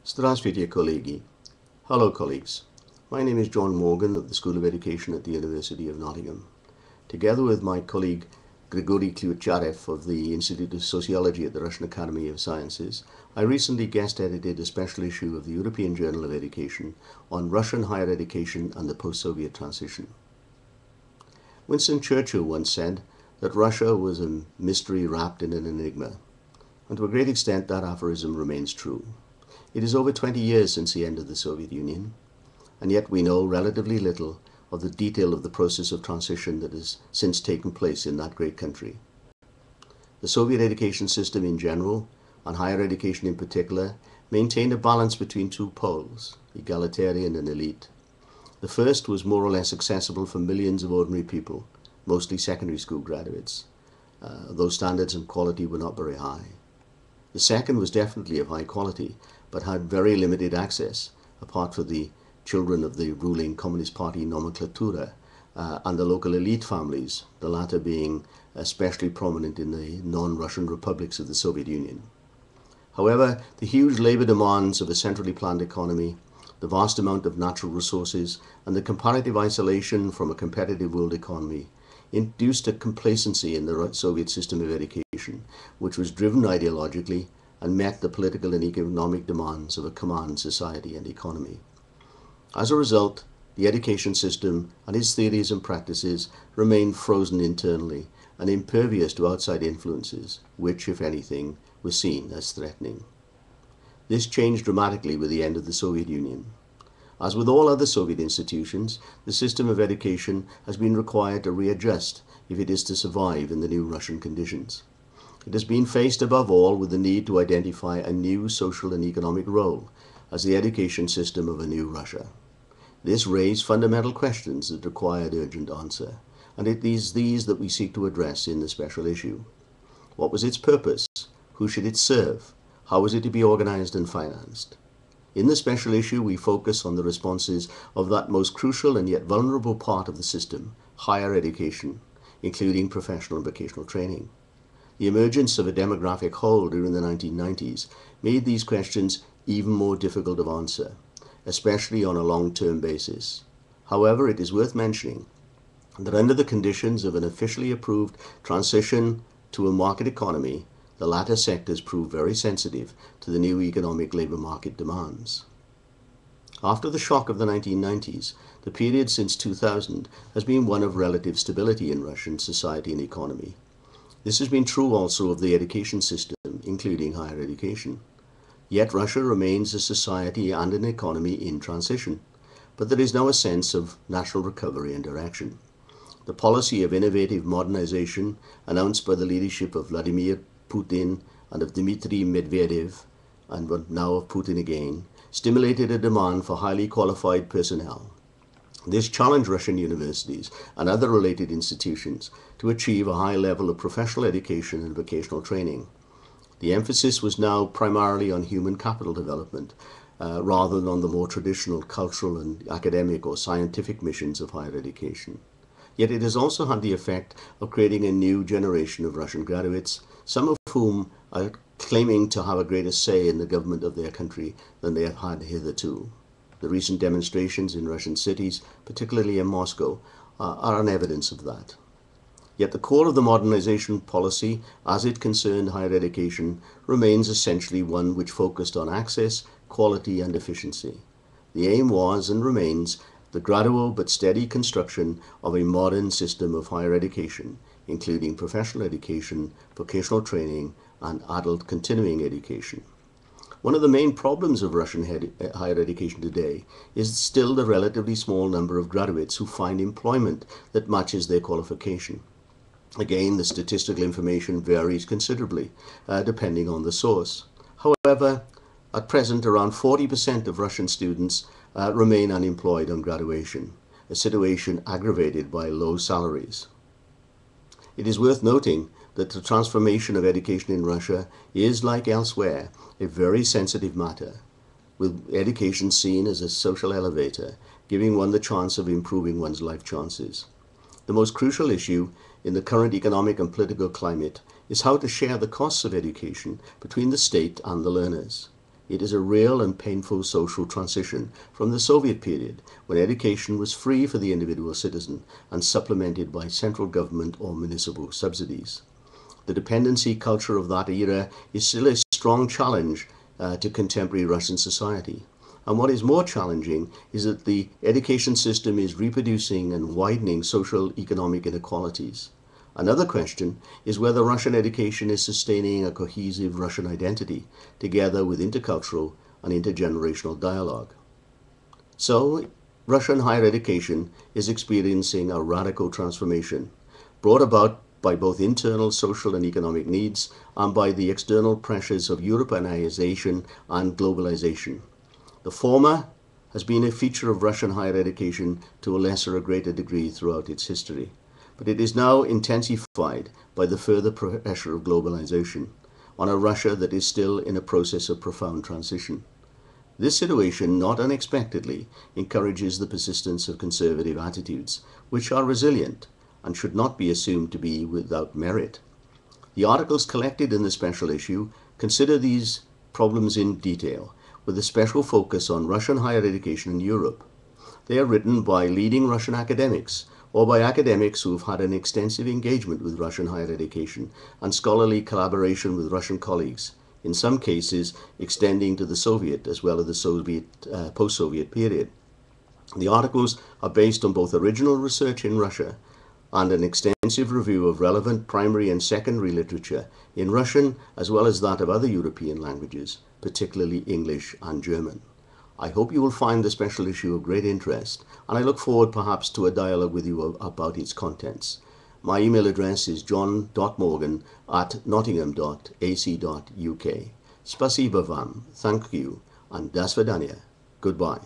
Здравствуйте, colleague. Hello, colleagues. My name is John Morgan of the School of Education at the University of Nottingham. Together with my colleague Grigory Klucharev of the Institute of Sociology at the Russian Academy of Sciences, I recently guest edited a special issue of the European Journal of Education on Russian higher education and the post-Soviet transition. Winston Churchill once said that Russia was a mystery wrapped in an enigma, and to a great extent that aphorism remains true. It is over 20 years since the end of the Soviet Union, and yet we know relatively little of the detail of the process of transition that has since taken place in that great country. The Soviet education system in general, and higher education in particular, maintained a balance between two poles, egalitarian and elite. The first was more or less accessible for millions of ordinary people, mostly secondary school graduates, though standards and quality were not very high. The second was definitely of high quality, but had very limited access, apart from the children of the ruling Communist Party nomenclatura and the local elite families, the latter being especially prominent in the non-Russian republics of the Soviet Union. However, the huge labor demands of a centrally planned economy, the vast amount of natural resources, and the comparative isolation from a competitive world economy induced a complacency in the Soviet system of education, which was driven ideologically and met the political and economic demands of a command society and economy. As a result, the education system and its theories and practices remained frozen internally and impervious to outside influences, which, if anything, were seen as threatening. This changed dramatically with the end of the Soviet Union. As with all other Soviet institutions, the system of education has been required to readjust if it is to survive in the new Russian conditions. It has been faced above all with the need to identify a new social and economic role as the education system of a new Russia. This raised fundamental questions that required urgent answer, and it is these that we seek to address in the special issue. What was its purpose? Who should it serve? How was it to be organized and financed? In the special issue, we focus on the responses of that most crucial and yet vulnerable part of the system, higher education, including professional and vocational training. The emergence of a demographic hole during the 1990s made these questions even more difficult to answer, especially on a long-term basis. However, it is worth mentioning that under the conditions of an officially approved transition to a market economy, the latter sectors proved very sensitive to the new economic labor market demands. After the shock of the 1990s, the period since 2000 has been one of relative stability in Russian society and economy. This has been true also of the education system, including higher education. Yet Russia remains a society and an economy in transition, but there is now a sense of national recovery and direction. The policy of innovative modernization announced by the leadership of Vladimir Putin and of Dmitry Medvedev, and now of Putin again, stimulated a demand for highly qualified personnel. This challenged Russian universities and other related institutions to achieve a high level of professional education and vocational training. The emphasis was now primarily on human capital development, rather than on the more traditional cultural and academic or scientific missions of higher education. Yet it has also had the effect of creating a new generation of Russian graduates, some of whom are claiming to have a greater say in the government of their country than they have had hitherto. The recent demonstrations in Russian cities, particularly in Moscow, are an evidence of that. Yet the core of the modernization policy, as it concerned higher education, remains essentially one which focused on access, quality and efficiency. The aim was and remains the gradual but steady construction of a modern system of higher education, including professional education, vocational training and adult continuing education. One of the main problems of Russian higher education today is still the relatively small number of graduates who find employment that matches their qualification. Again, the statistical information varies considerably, depending on the source. However, at present, around 40% of Russian students remain unemployed on graduation, a situation aggravated by low salaries. It is worth noting that the transformation of education in Russia is, like elsewhere, a very sensitive matter, with education seen as a social elevator, giving one the chance of improving one's life chances. The most crucial issue in the current economic and political climate is how to share the costs of education between the state and the learners. It is a real and painful social transition from the Soviet period, when education was free for the individual citizen and supplemented by central government or municipal subsidies. The dependency culture of that era is still a strong challenge to contemporary Russian society. And what is more challenging is that the education system is reproducing and widening social economic inequalities. Another question is whether Russian education is sustaining a cohesive Russian identity, together with intercultural and intergenerational dialogue. So, Russian higher education is experiencing a radical transformation, brought about by both internal social and economic needs and by the external pressures of Europeanization and globalization. The former has been a feature of Russian higher education to a lesser or greater degree throughout its history, but it is now intensified by the further pressure of globalization on a Russia that is still in a process of profound transition. This situation, not unexpectedly, encourages the persistence of conservative attitudes, which are resilient and should not be assumed to be without merit. The articles collected in the special issue consider these problems in detail, with a special focus on Russian higher education in Europe. They are written by leading Russian academics, or by academics who have had an extensive engagement with Russian higher education and scholarly collaboration with Russian colleagues, in some cases extending to the Soviet as well as the post-Soviet period. The articles are based on both original research in Russia and an extensive review of relevant primary and secondary literature in Russian as well as that of other European languages, particularly English and German. I hope you will find the special issue of great interest, and I look forward perhaps to a dialogue with you about its contents. My email address is john.morgan@nottingham.ac.uk. Spasiba vam, thank you, and das vidania. Goodbye.